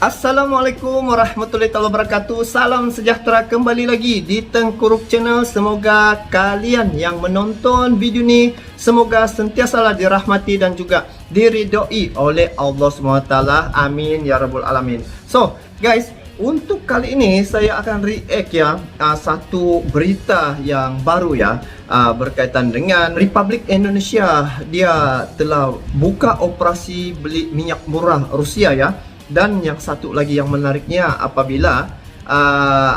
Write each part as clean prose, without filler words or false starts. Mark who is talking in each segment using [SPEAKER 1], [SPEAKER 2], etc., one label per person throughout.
[SPEAKER 1] Assalamualaikum warahmatullahi wabarakatuh. Salam sejahtera kembali lagi di Tengkuruk Channel. Semoga kalian yang menonton video ni semoga sentiasalah dirahmati dan juga diridhoi oleh Allah SWT. Amin ya rabbal alamin. So guys, untuk kali ini saya akan react ya satu berita yang baru ya, berkaitan dengan Republik Indonesia. Dia telah buka operasi beli minyak murah Rusia ya. Dan yang satu lagi yang menariknya apabila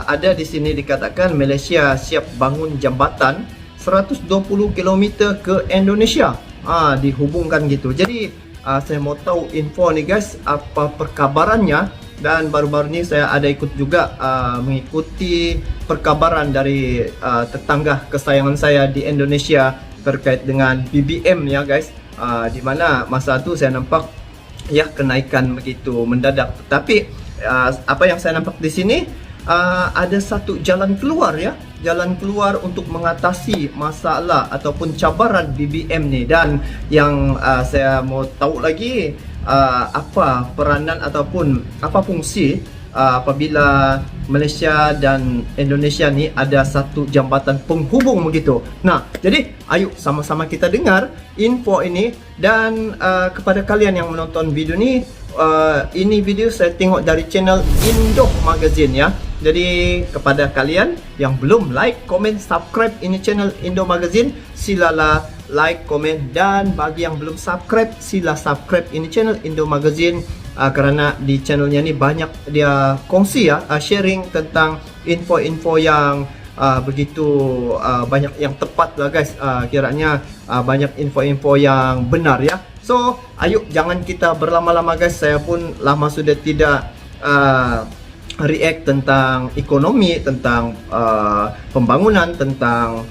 [SPEAKER 1] ada di sini dikatakan Malaysia siap bangun jambatan 120 km ke Indonesia, dihubungkan gitu. Jadi saya mau tahu info nih guys, apa perkabarannya. Dan baru-baru ini saya ada ikut juga mengikuti perkabaran dari tetangga kesayangan saya di Indonesia terkait dengan BBM ya guys, di mana masa itu saya nampak ya kenaikan begitu mendadak. Tapi apa yang saya nampak di sini, ada satu jalan keluar ya, jalan keluar untuk mengatasi masalah ataupun cabaran BBM ni. Dan yang saya mau tahu lagi, apa peranan ataupun apa fungsi apabila Malaysia dan Indonesia ni ada satu jambatan penghubung begitu. Nah, jadi ayo sama-sama kita dengar info ini. Dan kepada kalian yang menonton video ni, ini video saya tengok dari channel Indo Magazine ya. Jadi kepada kalian yang belum like, komen, subscribe ini channel Indo Magazine, silalah like, komen. Dan bagi yang belum subscribe, sila subscribe ini channel Indo Magazine, kerana di channelnya ni banyak dia kongsi ya, sharing tentang info-info yang begitu banyak yang tepat lah guys, kiranya banyak info-info yang benar ya. So ayo jangan kita berlama-lama guys, saya pun lama sudah tidak react tentang ekonomi, tentang pembangunan, tentang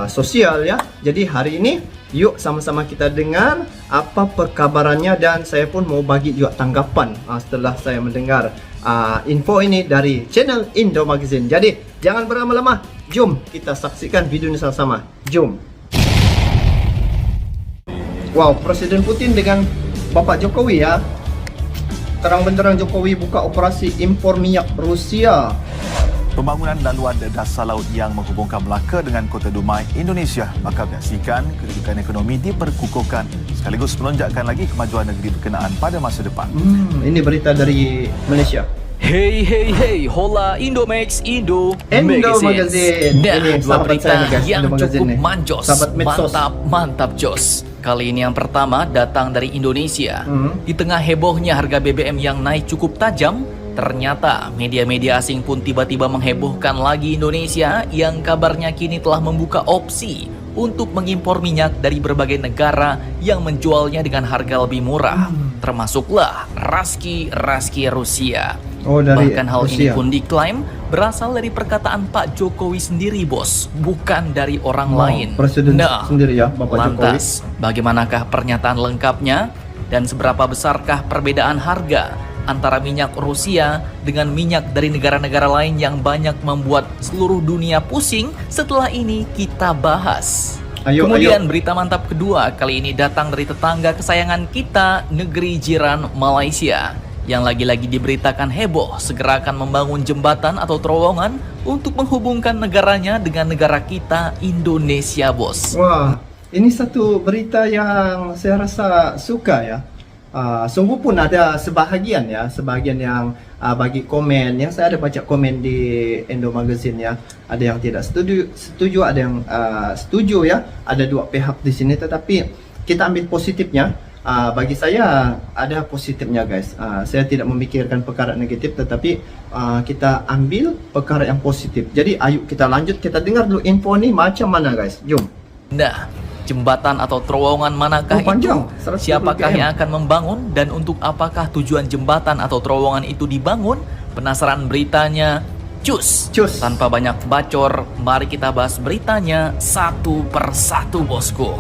[SPEAKER 1] sosial ya. Jadi hari ini yuk sama-sama kita dengar apa perkabarannya. Dan saya pun mau bagi juga tanggapan setelah saya mendengar info ini dari channel Indo Magazine. Jadi jangan berlama-lama, jom kita saksikan video ini sama-sama. Jom. Wow, Presiden Putin dengan Bapak Jokowi ya. Terang-benderang Jokowi buka operasi impor minyak Rusia.
[SPEAKER 2] Pembangunan laluan dasar laut yang menghubungkan Melaka dengan Kota Dumai, Indonesia bakal menyaksikan kedudukan ekonomi diperkukuhkan sekaligus melonjakkan lagi kemajuan negeri berkenaan pada masa depan.
[SPEAKER 1] Ini berita dari Malaysia.
[SPEAKER 3] Hey, hola Indomax, Indo
[SPEAKER 1] Magazine.
[SPEAKER 3] Nah,
[SPEAKER 1] Ini
[SPEAKER 3] dua berita
[SPEAKER 1] saya nih guys,
[SPEAKER 3] yang
[SPEAKER 1] Indo
[SPEAKER 3] cukup
[SPEAKER 1] Magazine nih.
[SPEAKER 3] manjos,
[SPEAKER 1] Sahabat medsos.
[SPEAKER 3] mantap jos. Kali ini yang pertama datang dari Indonesia. Di tengah hebohnya harga BBM yang naik cukup tajam, ternyata media-media asing pun tiba-tiba menghebohkan lagi Indonesia yang kabarnya kini telah membuka opsi untuk mengimpor minyak dari berbagai negara yang menjualnya dengan harga lebih murah, termasuklah Raski Rusia.
[SPEAKER 1] Dari
[SPEAKER 3] Bahkan hal
[SPEAKER 1] Rusia
[SPEAKER 3] ini pun diklaim berasal dari perkataan Pak Jokowi sendiri bos, bukan dari orang lain.
[SPEAKER 1] Presiden sendiri ya, Bapak Jokowi.
[SPEAKER 3] Lantas, bagaimanakah pernyataan lengkapnya? Dan seberapa besarkah perbedaan harga antara minyak Rusia dengan minyak dari negara-negara lain yang banyak membuat seluruh dunia pusing? Setelah ini kita bahas. Kemudian berita mantap kedua kali ini datang dari tetangga kesayangan kita, negeri jiran Malaysia, yang lagi-lagi diberitakan heboh segera akan membangun jembatan atau terowongan untuk menghubungkan negaranya dengan negara kita, Indonesia bos.
[SPEAKER 1] Wah, ini satu berita yang saya rasa suka ya. Sungguh pun ada sebahagian yang bagi komen. Yang saya ada baca komen di Indo Magazine ya, ada yang tidak setuju, ada yang setuju ya. Ada dua pihak di sini, tetapi kita ambil positifnya. Bagi saya ada positifnya guys. Saya tidak memikirkan perkara negatif, tetapi kita ambil perkara yang positif. Jadi ayo kita lanjut, kita dengar dulu info ni macam mana guys. Jom.
[SPEAKER 3] Nah, jembatan atau terowongan manakah
[SPEAKER 1] panjang,
[SPEAKER 3] itu? Siapakah yang akan membangun? Dan untuk apakah tujuan jembatan atau terowongan itu dibangun? Penasaran beritanya? Cus. Tanpa banyak bacor, mari kita bahas beritanya satu persatu bosku.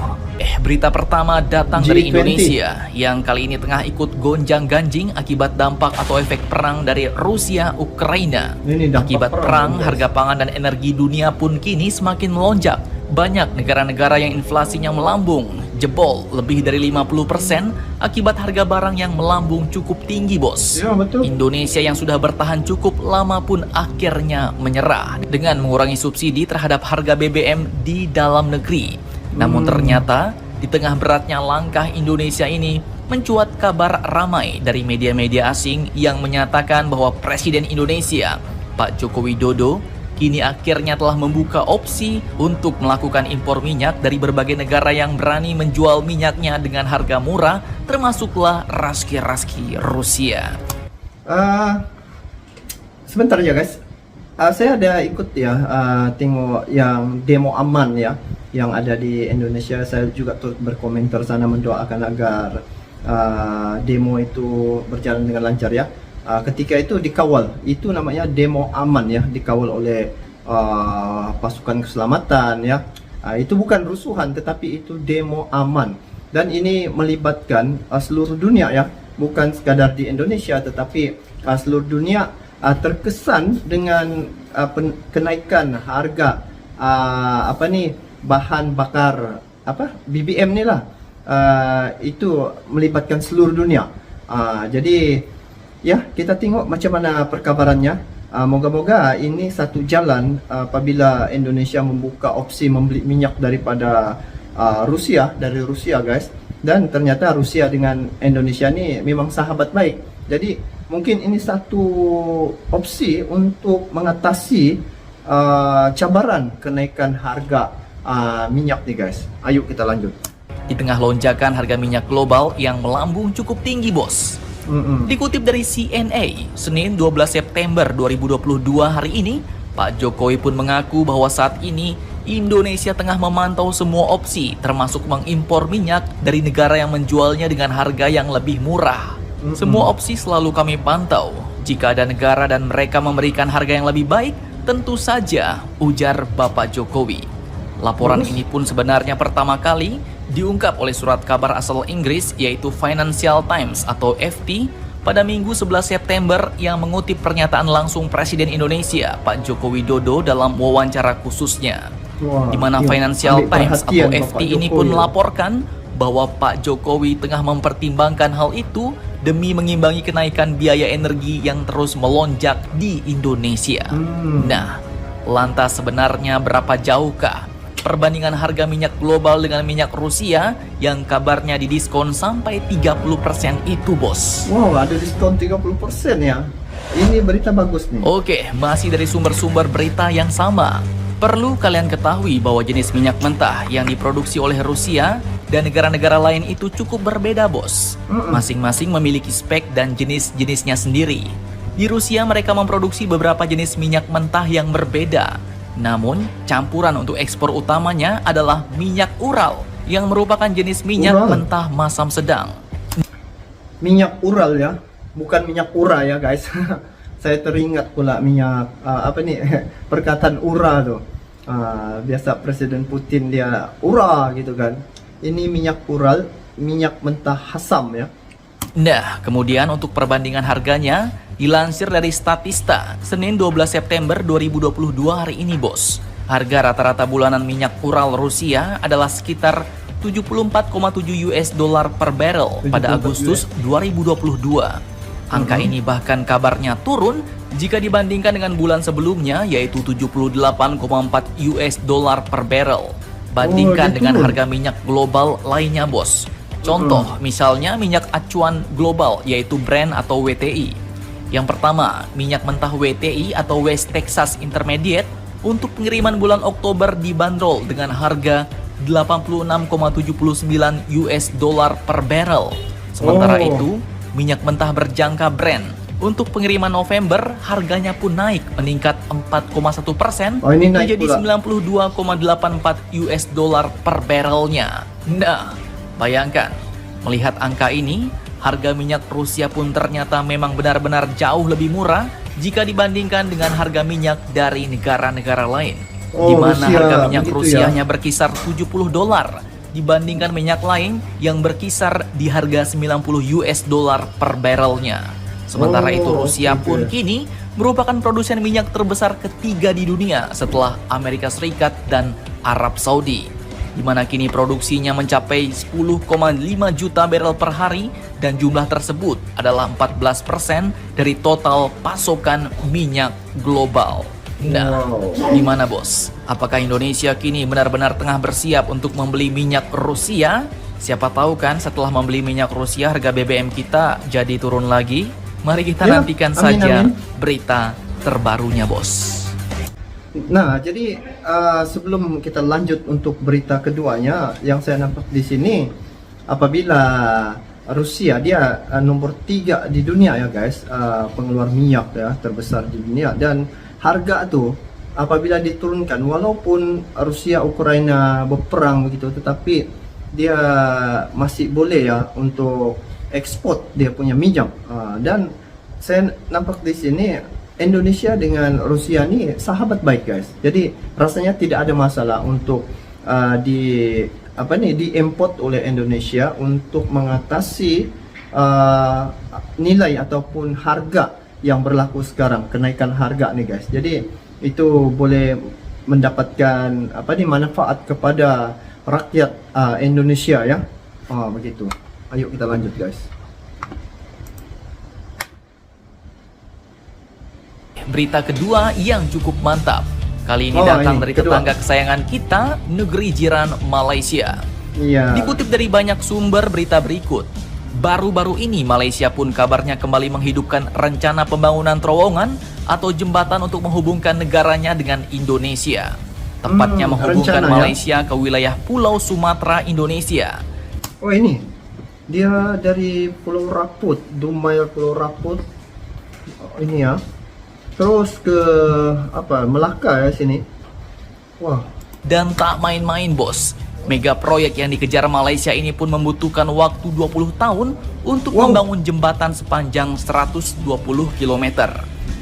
[SPEAKER 3] Berita pertama datang dari Indonesia yang kali ini tengah ikut gonjang-ganjing akibat dampak atau efek perang dari Rusia Ukraina. Akibat perang, harga pangan dan energi dunia pun kini semakin melonjak. Banyak negara-negara yang inflasinya melambung. jebol lebih dari 50% akibat harga barang yang melambung cukup tinggi, bos.
[SPEAKER 1] Ya, betul.
[SPEAKER 3] Indonesia yang sudah bertahan cukup lama pun akhirnya menyerah dengan mengurangi subsidi terhadap harga BBM di dalam negeri. Namun ternyata di tengah beratnya langkah Indonesia ini mencuat kabar ramai dari media-media asing yang menyatakan bahwa Presiden Indonesia, Pak Joko Widodo, kini akhirnya telah membuka opsi untuk melakukan impor minyak dari berbagai negara yang berani menjual minyaknya dengan harga murah, termasuklah raski-raski Rusia.
[SPEAKER 1] Sebentar ya guys, saya ada ikut ya tengok yang demo aman ya yang ada di Indonesia. Saya juga turut berkomentar sana mendoakan agar demo itu berjalan dengan lancar ya. Ketika itu dikawal, itu namanya demo aman ya, dikawal oleh pasukan keselamatan ya. Itu bukan rusuhan tetapi itu demo aman, dan ini melibatkan seluruh dunia ya, bukan sekadar di Indonesia tetapi seluruh dunia terkesan dengan kenaikan harga bahan bakar BBM ni lah. Itu melibatkan seluruh dunia. Jadi ya, kita tengok macam mana perkabarannya. Moga-moga ini satu jalan apabila Indonesia membuka opsi membeli minyak daripada dari Rusia guys. Dan ternyata Rusia dengan Indonesia ni memang sahabat baik. Jadi mungkin ini satu opsi untuk mengatasi cabaran kenaikan harga minyak nih guys. Ayo kita lanjut.
[SPEAKER 3] Di tengah lonjakan harga minyak global yang melambung cukup tinggi, bos. Dikutip dari CNA, Senin 12 September 2022 hari ini, Pak Jokowi pun mengaku bahwa saat ini Indonesia tengah memantau semua opsi, termasuk mengimpor minyak dari negara yang menjualnya dengan harga yang lebih murah. Semua opsi selalu kami pantau. Jika ada negara dan mereka memberikan harga yang lebih baik, tentu saja, ujar Bapak Jokowi. Laporan ini pun sebenarnya pertama kali diungkap oleh surat kabar asal Inggris yaitu Financial Times atau FT pada Minggu 11 September yang mengutip pernyataan langsung Presiden Indonesia Pak Joko Widodo dalam wawancara khususnya. Di mana Financial Times atau FT ini pun melaporkan bahwa Pak Jokowi tengah mempertimbangkan hal itu demi mengimbangi kenaikan biaya energi yang terus melonjak di Indonesia. Nah, lantas sebenarnya berapa jauhkah perbandingan harga minyak global dengan minyak Rusia yang kabarnya didiskon sampai 30% itu, bos?
[SPEAKER 1] Wow, ada diskon 30% ya. Ini berita bagus nih.
[SPEAKER 3] Oke, masih dari sumber-sumber berita yang sama. Perlu kalian ketahui bahwa jenis minyak mentah yang diproduksi oleh Rusia dan negara-negara lain itu cukup berbeda, bos. Masing-masing memiliki spek dan jenis-jenisnya sendiri. Di Rusia mereka memproduksi beberapa jenis minyak mentah yang berbeda. Namun, campuran untuk ekspor utamanya adalah minyak Ural yang merupakan jenis minyak mentah masam sedang.
[SPEAKER 1] Minyak Ural ya, bukan minyak Ura ya guys. Saya teringat pula minyak perkataan Ura tuh. Biasa Presiden Putin dia Ura gitu kan. Ini minyak Ural, minyak mentah Hasam ya.
[SPEAKER 3] Nah, kemudian untuk perbandingan harganya dilansir dari Statista Senin 12 September 2022 hari ini, bos. Harga rata-rata bulanan minyak Ural Rusia adalah sekitar 74,7 US dollar per barrel pada Agustus 2022. Angka ini bahkan kabarnya turun jika dibandingkan dengan bulan sebelumnya yaitu 78,4 US dollar per barrel. Bandingkan dengan harga minyak global lainnya, bos. Contoh, misalnya minyak acuan global yaitu Brent atau WTI. Yang pertama, minyak mentah WTI atau West Texas Intermediate untuk pengiriman bulan Oktober dibanderol dengan harga 86,79 US dollar per barrel. Sementara itu, minyak mentah berjangka Brent untuk pengiriman November harganya pun naik meningkat 4,1% menjadi 92,84 US dollar per barrelnya. Nah, bayangkan, melihat angka ini, harga minyak Rusia pun ternyata memang benar-benar jauh lebih murah jika dibandingkan dengan harga minyak dari negara-negara lain. Di mana harga minyak Rusia hanya berkisar 70 dolar dibandingkan minyak lain yang berkisar di harga 90 US dollar per barrelnya. Sementara itu Rusia pun kini merupakan produsen minyak terbesar ketiga di dunia setelah Amerika Serikat dan Arab Saudi. di mana kini produksinya mencapai 10,5 juta barrel per hari dan jumlah tersebut adalah 14% dari total pasokan minyak global. Nah, gimana bos? Apakah Indonesia kini benar-benar tengah bersiap untuk membeli minyak Rusia? Siapa tahu kan setelah membeli minyak Rusia harga BBM kita jadi turun lagi? Mari kita nantikan saja berita terbarunya bos.
[SPEAKER 1] Nah, jadi sebelum kita lanjut untuk berita keduanya, yang saya nampak di sini, apabila Rusia dia nomor 3 di dunia ya guys, pengeluar minyak ya terbesar di dunia, dan harga tuh apabila diturunkan, walaupun Rusia Ukraina berperang begitu, tetapi dia masih boleh ya untuk ekspor dia punya minyak, dan saya nampak di sini Indonesia dengan Rusia ini sahabat baik guys. Jadi rasanya tidak ada masalah untuk diimport oleh Indonesia untuk mengatasi nilai ataupun harga yang berlaku sekarang, kenaikan harga nih guys. Jadi itu boleh mendapatkan manfaat kepada rakyat Indonesia ya. Begitu. Ayo kita lanjut guys.
[SPEAKER 3] Berita kedua yang cukup mantap. Kali ini datang dari tetangga kesayangan kita, negeri jiran Malaysia.
[SPEAKER 1] Iya.
[SPEAKER 3] Dikutip dari banyak sumber berita berikut. Baru-baru ini Malaysia pun kabarnya kembali menghidupkan rencana pembangunan terowongan atau jembatan untuk menghubungkan negaranya dengan Indonesia. Tepatnya menghubungkan Malaysia ke wilayah Pulau Sumatera, Indonesia.
[SPEAKER 1] Oh ini, dia dari Pulau Raput, Dumai Pulau Raput. Ini ya. Terus ke Melaka ya sini. Wah.
[SPEAKER 3] Dan tak main-main bos. Mega proyek yang dikejar Malaysia ini pun membutuhkan waktu 20 tahun untuk membangun jembatan sepanjang 120 km.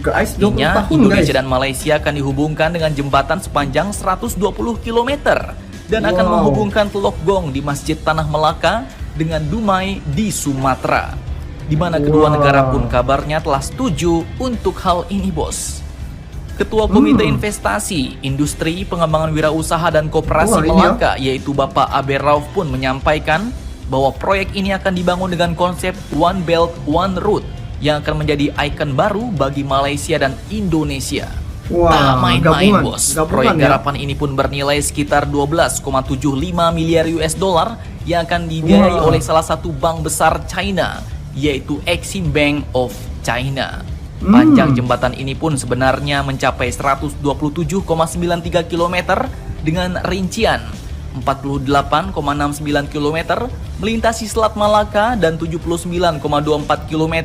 [SPEAKER 1] Guys,
[SPEAKER 3] artinya Indonesia dan Malaysia akan dihubungkan dengan jembatan sepanjang 120 km dan akan menghubungkan Teluk Gong di Masjid Tanah Melaka dengan Dumai di Sumatera, di mana kedua negara pun kabarnya telah setuju untuk hal ini bos. Ketua Komite Investasi, Industri, Pengembangan Wirausaha dan Koperasi Melaka, yaitu Bapak Abe Rauf pun menyampaikan bahwa proyek ini akan dibangun dengan konsep One Belt One Road yang akan menjadi ikon baru bagi Malaysia dan Indonesia. Tak main-main bos. Proyek garapan ini pun bernilai sekitar 12,75 miliar US dollar yang akan dibiayai oleh salah satu bank besar China, yaitu Exim Bank of China. Panjang jembatan ini pun sebenarnya mencapai 127,93 km dengan rincian 48,69 km melintasi Selat Malaka dan 79,24 km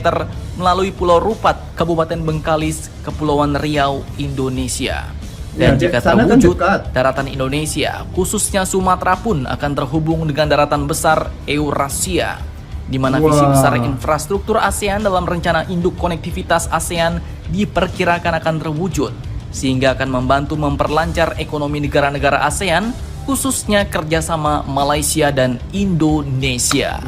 [SPEAKER 3] melalui Pulau Rupat, Kabupaten Bengkalis, Kepulauan Riau, Indonesia. Dan jika terwujud, daratan Indonesia, khususnya Sumatera pun akan terhubung dengan daratan besar Eurasia, di mana visi besar infrastruktur ASEAN dalam rencana induk konektivitas ASEAN diperkirakan akan terwujud, sehingga akan membantu memperlancar ekonomi negara-negara ASEAN, khususnya kerjasama Malaysia dan Indonesia.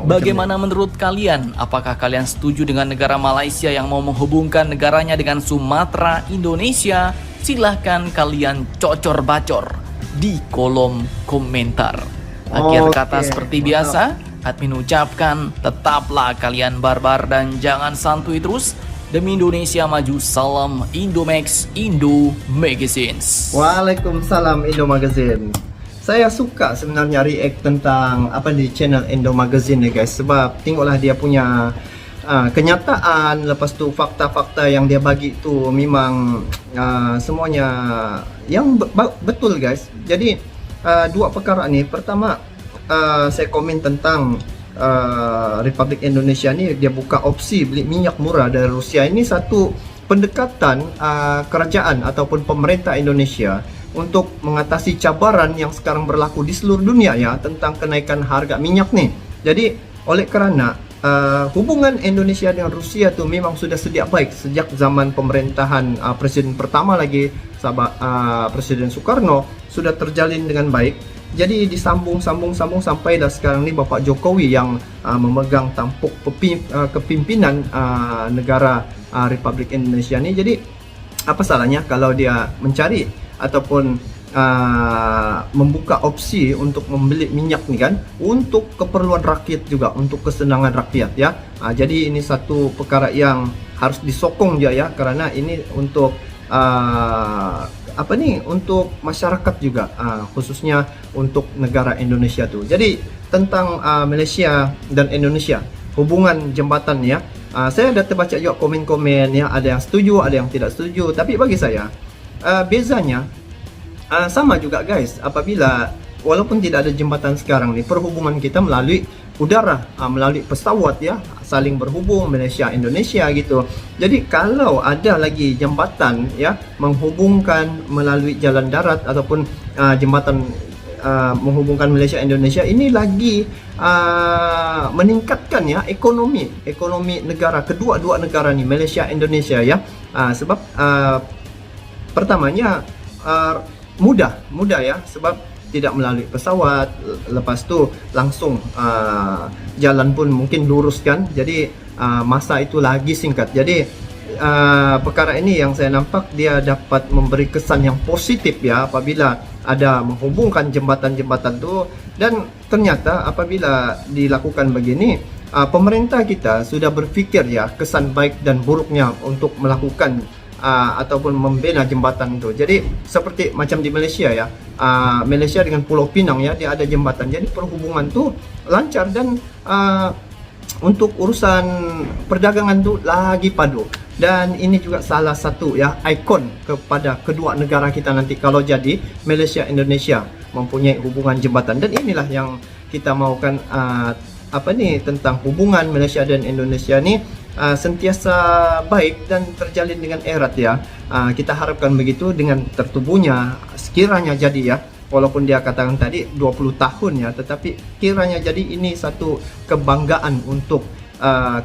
[SPEAKER 3] Bagaimana menurut kalian? Apakah kalian setuju dengan negara Malaysia yang mau menghubungkan negaranya dengan Sumatera, Indonesia? Silahkan kalian cocor-bacor di kolom komentar. Akhir kata seperti biasa, admin ucapkan tetaplah kalian barbar dan jangan santuy terus. Demi Indonesia maju, salam Indomax, Indo Magazines.
[SPEAKER 1] Waalaikumsalam Indo Magazine. Saya suka sebenarnya react tentang di channel Indo Magazine ya guys, sebab tengoklah dia punya kenyataan, lepas tu fakta-fakta yang dia bagi tu memang semuanya yang betul guys. Jadi dua perkara ni. Pertama, saya komen tentang Republik Indonesia ni dia buka opsi beli minyak murah dari Rusia. Ini satu pendekatan kerajaan ataupun pemerintah Indonesia untuk mengatasi cabaran yang sekarang berlaku di seluruh dunia ya, tentang kenaikan harga minyak nih. Jadi oleh kerana hubungan Indonesia dengan Rusia tu memang sudah sedia baik sejak zaman pemerintahan presiden pertama lagi, Presiden Soekarno, sudah terjalin dengan baik. Jadi disambung sampailah sekarang ni Bapak Jokowi yang memegang tampuk kepimpinan negara Republik Indonesia ni. Jadi apa salahnya kalau dia mencari ataupun membuka opsi untuk membeli minyak nih kan untuk keperluan rakyat juga, untuk kesenangan rakyat ya. Jadi ini satu perkara yang harus disokong dia ya, karena ini untuk untuk masyarakat juga, khususnya untuk negara Indonesia tuh. Jadi tentang Malaysia dan Indonesia, hubungan jembatan ya, saya ada terbaca juga komen-komen ya, ada yang setuju, ada yang tidak setuju. Tapi bagi saya bezanya sama juga guys, apabila walaupun tidak ada jembatan sekarang nih, perhubungan kita melalui udara, melalui pesawat ya, saling berhubung Malaysia Indonesia gitu. Jadi kalau ada lagi jembatan ya menghubungkan melalui jalan darat ataupun jembatan menghubungkan Malaysia Indonesia, ini lagi meningkatkan ya ekonomi negara, kedua negara nih, Malaysia Indonesia ya. Sebab pertamanya mudah ya, sebab tidak melalui pesawat, lepas tu langsung jalan pun mungkin lurus kan, jadi masa itu lagi singkat. Jadi perkara ini yang saya nampak dia dapat memberi kesan yang positif ya, apabila ada menghubungkan jembatan-jembatan tu. Dan ternyata apabila dilakukan begini, pemerintah kita sudah berfikir ya kesan baik dan buruknya untuk melakukan ataupun membina jembatan itu. Jadi seperti macam di Malaysia ya, Malaysia dengan Pulau Pinang ya, dia ada jembatan, jadi perhubungan tuh lancar. Dan untuk urusan perdagangan tuh lagi padu. Dan ini juga salah satu ya ikon kepada kedua negara kita nanti kalau jadi Malaysia Indonesia mempunyai hubungan jembatan. Dan inilah yang kita maukan, tentang hubungan Malaysia dan Indonesia ni sentiasa baik dan terjalin dengan erat ya. Kita harapkan begitu dengan tertubuhnya, sekiranya jadi ya, walaupun dia katakan tadi 20 tahun ya, tetapi kiranya jadi ini satu kebanggaan untuk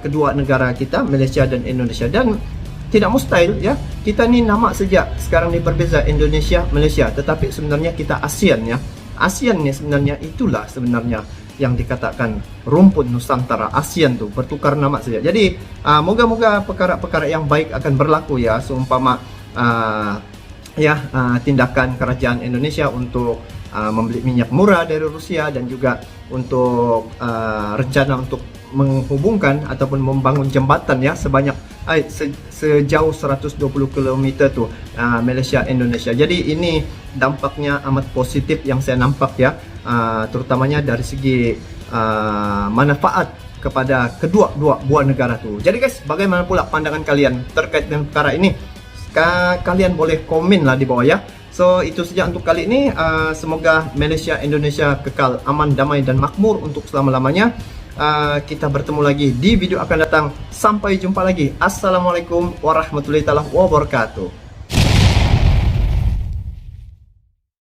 [SPEAKER 1] kedua negara kita, Malaysia dan Indonesia. Dan tidak mustahil ya, kita ni nama sejak sekarang ni berbeza, Indonesia, Malaysia, tetapi sebenarnya kita ASEAN ya. ASEAN ni sebenarnya itulah sebenarnya yang dikatakan rumpun Nusantara, ASEAN tuh bertukar nama saja. Jadi moga-moga perkara-perkara yang baik akan berlaku ya, seumpama tindakan kerajaan Indonesia untuk membeli minyak murah dari Rusia, dan juga untuk rencana untuk menghubungkan ataupun membangun jembatan ya sebanyak sejauh 120 km tuh Malaysia Indonesia. Jadi ini dampaknya amat positif yang saya nampak ya, terutamanya dari segi manfaat kepada kedua buah negara tuh. Jadi guys, bagaimana pula pandangan kalian terkait dengan perkara ini? Kalian boleh komen lah di bawah ya. So itu saja untuk kali ini. Semoga Malaysia Indonesia kekal aman, damai dan makmur untuk selama-lamanya. Kita bertemu lagi di video akan datang. Sampai jumpa lagi. Assalamualaikum warahmatullahi wabarakatuh.